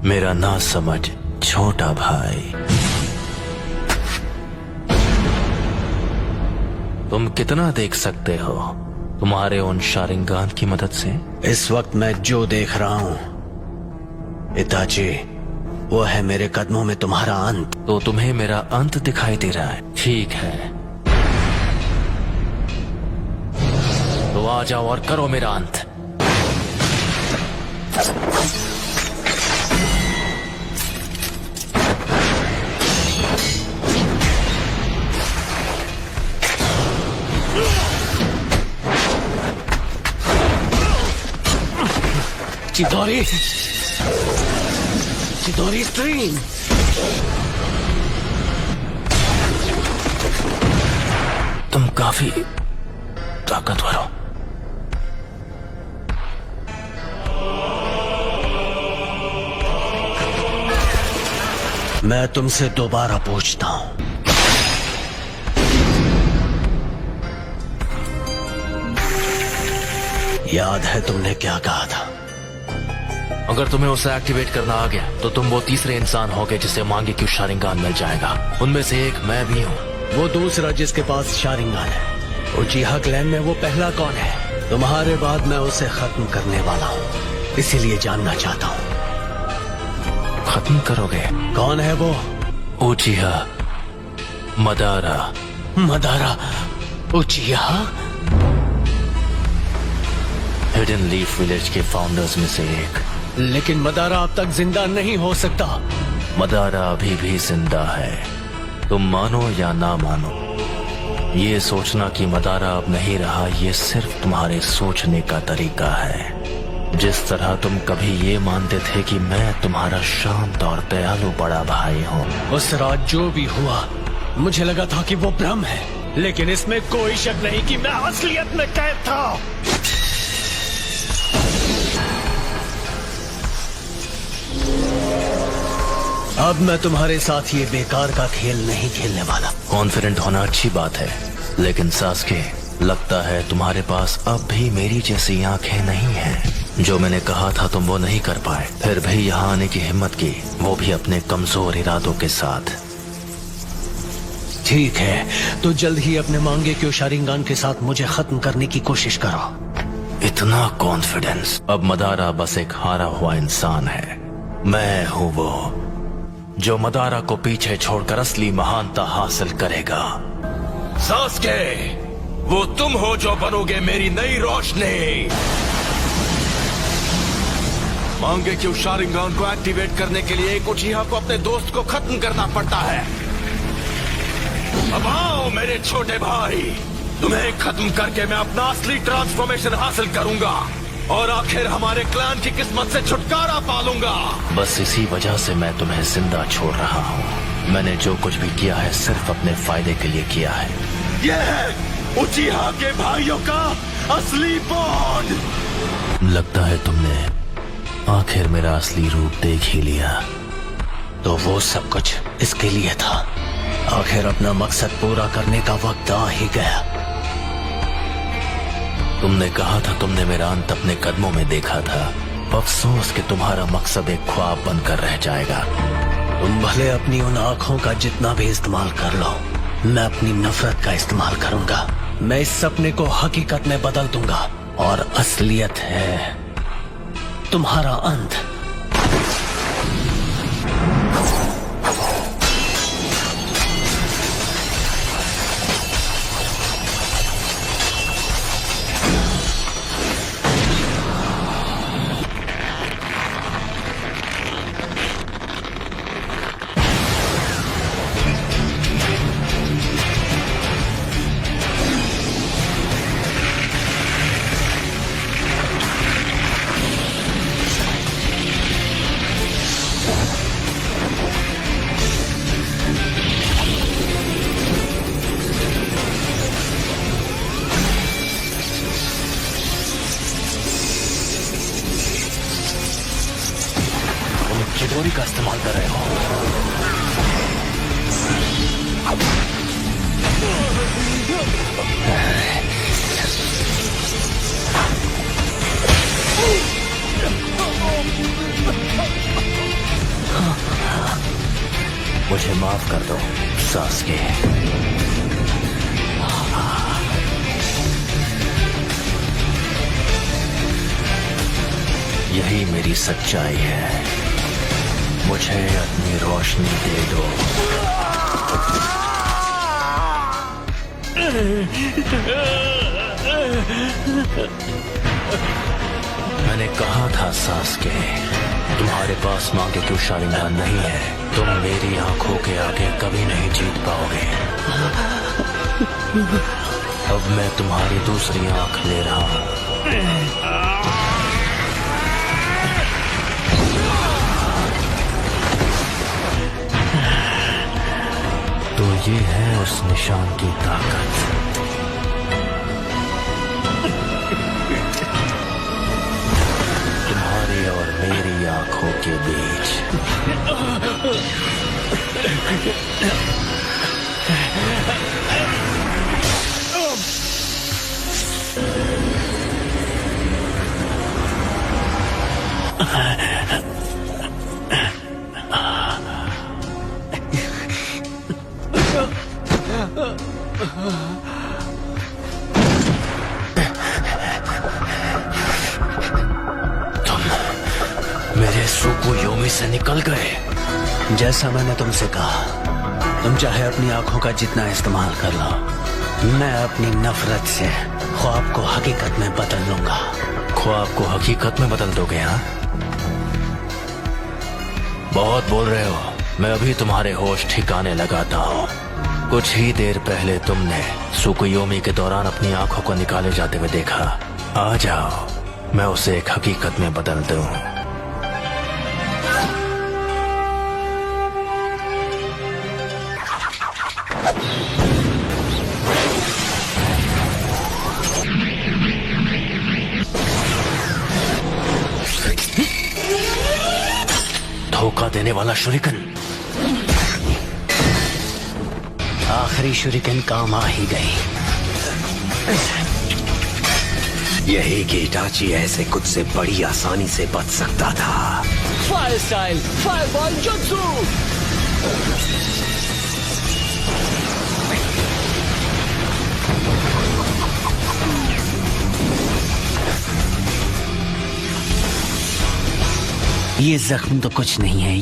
मेरा ना समझ छोटा भाई। तुम कितना देख सकते हो तुम्हारे उन शारिंगान की मदद से? इस वक्त मैं जो देख रहा हूं इताची, वो है मेरे कदमों में तुम्हारा अंत। तो तुम्हें मेरा अंत दिखाई दे रहा है? ठीक है, तो आ जाओ और करो मेरा अंत। चिदोरी, चिदोरी स्ट्रीम। तुम काफी ताकतवर हो। मैं तुमसे दोबारा पूछता हूं, याद है तुमने क्या कहा था? अगर तुम्हें उसे एक्टिवेट करना आ गया तो तुम वो तीसरे इंसान होगे जिसे मांगे क्यों शारिंगान मिल जाएगा। उनमें से एक मैं भी हूँ। वो दूसरा जिसके पास शारिंगान है, उचिहा क्लैन में वो पहला कौन है? तुम्हारे बाद मैं उसे खत्म करने वाला हूँ, इसीलिए जानना चाहता हूँ। खत्म करोगे? कौन है वो? उचिहा Madara. Madara उचिहा? Hidden leaf village के फाउंडर्स में से एक। लेकिन मदारा अब तक जिंदा नहीं हो सकता। मदारा अभी भी जिंदा है, तुम मानो या ना मानो। ये सोचना कि मदारा अब नहीं रहा, ये सिर्फ तुम्हारे सोचने का तरीका है। जिस तरह तुम कभी ये मानते थे कि मैं तुम्हारा शांत और दयालु बड़ा भाई हूँ। उस रात जो भी हुआ, मुझे लगा था कि वो भ्रम है, लेकिन इसमें कोई शक नहीं कि मैं असलियत में कैद था। अब मैं तुम्हारे साथ ये बेकार का खेल नहीं खेलने वाला। कॉन्फिडेंट होना अच्छी बात है, लेकिन सास्के, लगता है तुम्हारे पास अब भी मेरी जैसी आंखें नहीं हैं। जो मैंने कहा था तुम वो नहीं कर पाए, फिर भी यहाँ आने की हिम्मत की, वो भी अपने कमजोर इरादों के साथ। ठीक है, तो जल्द ही अपने मांगे क्यों शारिंगान के साथ मुझे खत्म करने की कोशिश करो। इतना कॉन्फिडेंस? अब मदारा बस एक हारा हुआ इंसान है। मैं हूँ वो जो मदारा को पीछे छोड़कर असली महानता हासिल करेगा। सास्के, वो तुम हो जो बनोगे मेरी नई रोशनी। मांगे क्यों शारिंगान को एक्टिवेट करने के लिए एक उचिहा को अपने दोस्त को खत्म करना पड़ता है। अब आओ मेरे छोटे भाई, तुम्हें खत्म करके मैं अपना असली ट्रांसफॉर्मेशन हासिल करूंगा और आखिर हमारे क्लैन की किस्मत से छुटकारा पालूंगा। बस इसी वजह से मैं तुम्हें जिंदा छोड़ रहा हूँ। मैंने जो कुछ भी किया है सिर्फ अपने फायदे के लिए किया है। यह है उचिहा के भाइयों का असली बॉन्ड। लगता है तुमने आखिर मेरा असली रूप देख ही लिया। तो वो सब कुछ इसके लिए था। आखिर अपना मकसद पूरा करने का वक्त आ ही गया। तुमने कहा था तुमने मेरा अंत अपने कदमों में देखा था। अफसोस कि तुम्हारा मकसद एक ख्वाब बनकर रह जाएगा। तुम भले अपनी उन आंखों का जितना भी इस्तेमाल कर लो, मैं अपनी नफरत का इस्तेमाल करूंगा। मैं इस सपने को हकीकत में बदल दूंगा और असलियत है तुम्हारा अंत। चिदोरी का इस्तेमाल कर रहे हो। मुझे माफ कर दो सास्के। यही मेरी सच्चाई है। मुझे अपनी रोशनी दे दो। मैंने कहा था सास्के, तुम्हारे पास मांगे क्यों शारिंगान नहीं है। तुम मेरी आंखों के आगे कभी नहीं जीत पाओगे। अब मैं तुम्हारी दूसरी आंख ले रहा हूं। तो ये है उस निशान की ताकत। तुम्हारी और मेरी आंखों के बीच। मेरे सुकुयोमी से निकल गए। जैसा मैंने तुमसे कहा, तुम चाहे अपनी आंखों का जितना इस्तेमाल कर लो, मैं अपनी नफरत से ख्वाब को हकीकत में बदल लूंगा। ख्वाब को हकीकत में बदल दोगे? हाँ, बहुत बोल रहे हो। मैं अभी तुम्हारे होश ठिकाने लगाता हूँ। कुछ ही देर पहले तुमने सुकुयोमी के दौरान अपनी आंखों को निकाले जाते हुए देखा। आ जाओ, मैं उसे एक हकीकत में बदल दूं। धोखा देने वाला शुरिकन। आखिरी शुरिकन काम आ ही गई। यही कि इटाची ऐसे कुछ से बड़ी आसानी से बच सकता था। फायर स्टाइल, फायरबॉल जुत्सु। ये जख्म तो कुछ नहीं है।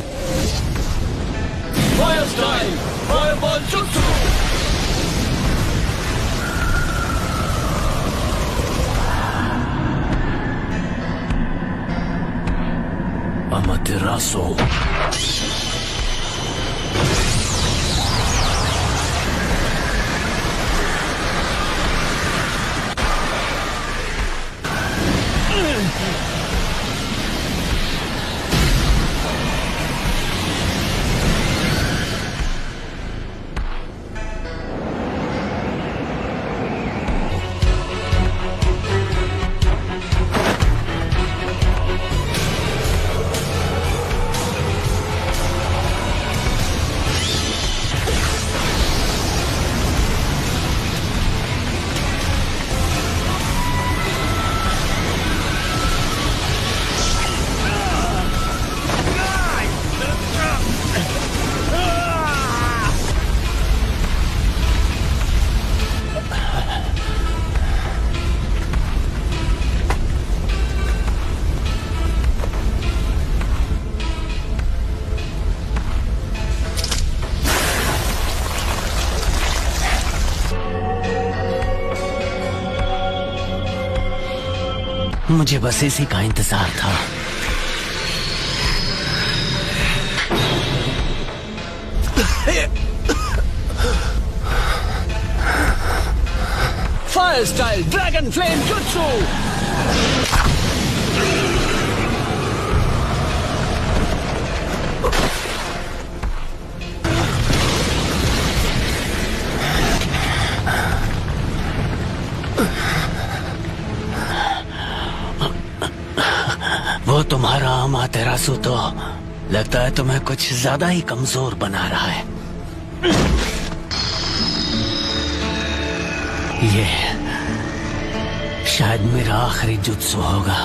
फायर स्टाइल, फायरबॉल जुत्सु। अमातेरासु। मुझे बस इसी का इंतजार था। फायर स्टाइल ड्रैगन फ्लेम जुत्सु। वो तुम्हारा अमातेरासु तो लगता है तुम्हें कुछ ज्यादा ही कमजोर बना रहा है। ये शायद मेरा आखिरी जुत्सु होगा।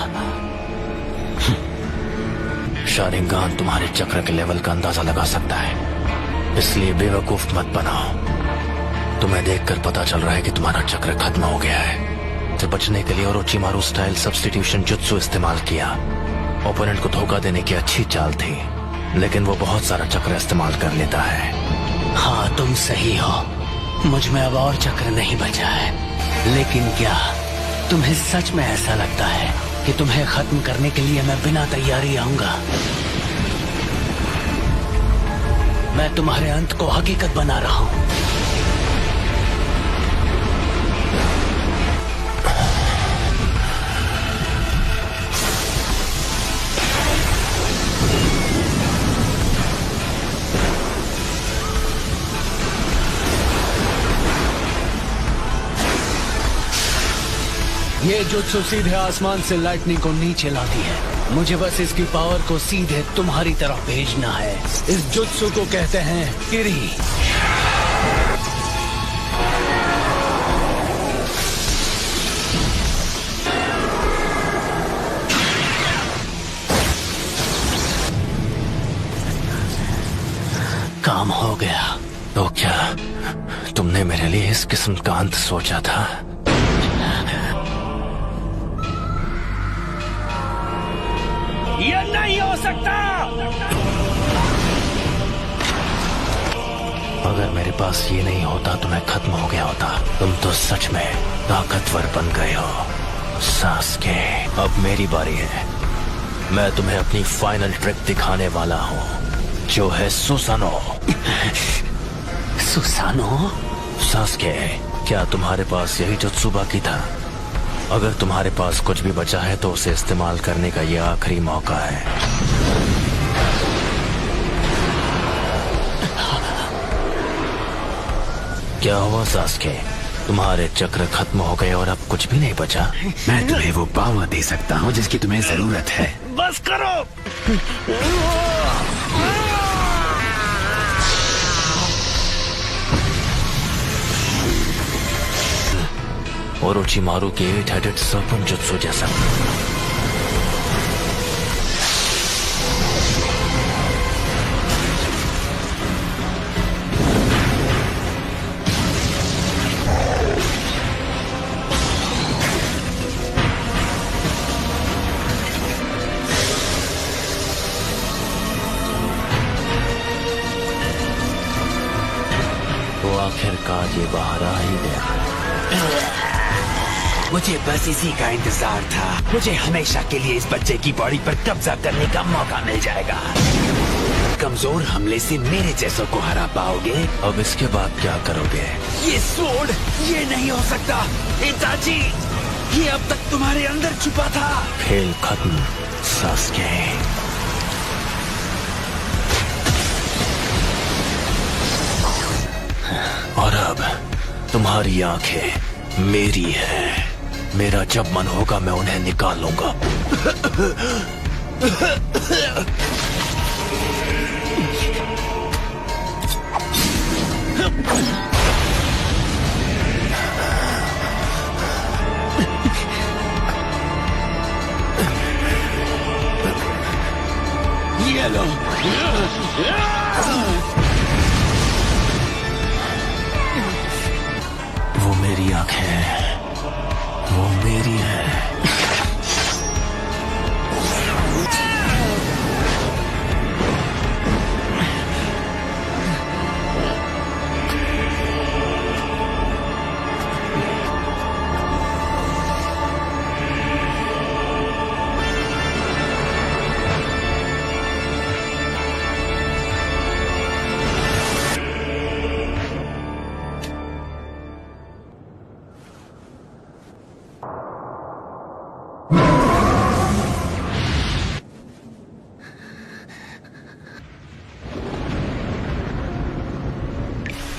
शारिंगान तुम्हारे चक्र के लेवल का अंदाजा लगा सकता है। इसलिए बेवकूफ मत बनाओ। तुम्हें देखकर पता चल रहा है कि तुम्हारा चक्र खत्म हो गया है। तो बचने के लिए ओरोचिमारू स्टाइल सब्स्टिट्यूशन जुत्सु इस्तेमाल किया। ओपोनेंट को धोखा देने की अच्छी चाल थी, लेकिन वो बहुत सारा चक्र इस्तेमाल कर लेता है। हाँ, तुम सही हो। मुझ में अब और चक्र नहीं बचा है। लेकिन क्या तुम्हें सच में ऐसा लगता है कि तुम्हें खत्म करने के लिए मैं बिना तैयारी आऊंगा? मैं तुम्हारे अंत को हकीकत बना रहा हूं। ये जुत्सु सीधे आसमान से लाइटनिंग को नीचे लाती है। मुझे बस इसकी पावर को सीधे तुम्हारी तरफ भेजना है। इस जुत्सु को कहते हैं किरी। काम हो गया। तो क्या तुमने मेरे लिए इस किस्म का अंत सोचा था? ये नहीं हो सकता। अगर मेरे पास ये नहीं होता तो मैं खत्म हो गया होता। तुम तो सच में ताकतवर बन गए हो सास्के। अब मेरी बारी है। मैं तुम्हें अपनी फाइनल ट्रिक दिखाने वाला हूँ, जो है सुसानो। सुसानो? सास्के, क्या तुम्हारे पास यही जुत्सु बाकी था? अगर तुम्हारे पास कुछ भी बचा है तो उसे इस्तेमाल करने का ये आखिरी मौका है। क्या हुआ सास्के? तुम्हारे चक्र खत्म हो गए और अब कुछ भी नहीं बचा? मैं तुम्हें वो पावर दे सकता हूँ जिसकी तुम्हें जरूरत है। बस करो। ओरोचिमारू के 8-headed serpent जुत्सु जैसा। तो आखिरकार ये बाहर आ ही गया। मुझे बस इसी का इंतजार था। मुझे हमेशा के लिए इस बच्चे की बॉडी पर कब्जा करने का मौका मिल जाएगा। कमजोर हमले से मेरे जैसों को हरा पाओगे। अब इसके बाद क्या करोगे? ये स्वॉर्ड, ये नहीं हो सकता। इताची, ये अब तक तुम्हारे अंदर छुपा था। खेल खत्म सास्के। और अब तुम्हारी आंखें मेरी है। मेरा जब मन होगा मैं उन्हें निकाल लूंगा। ये लो। वो मेरी आंखें हैं, वो मेरी है।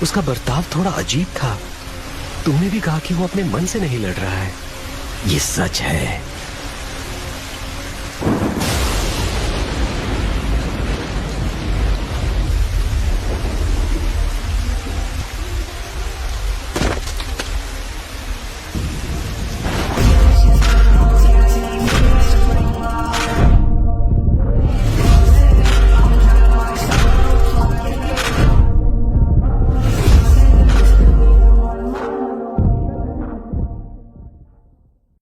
उसका बर्ताव थोड़ा अजीब था। तूने भी कहा कि वो अपने मन से नहीं लड़ रहा है। ये सच है।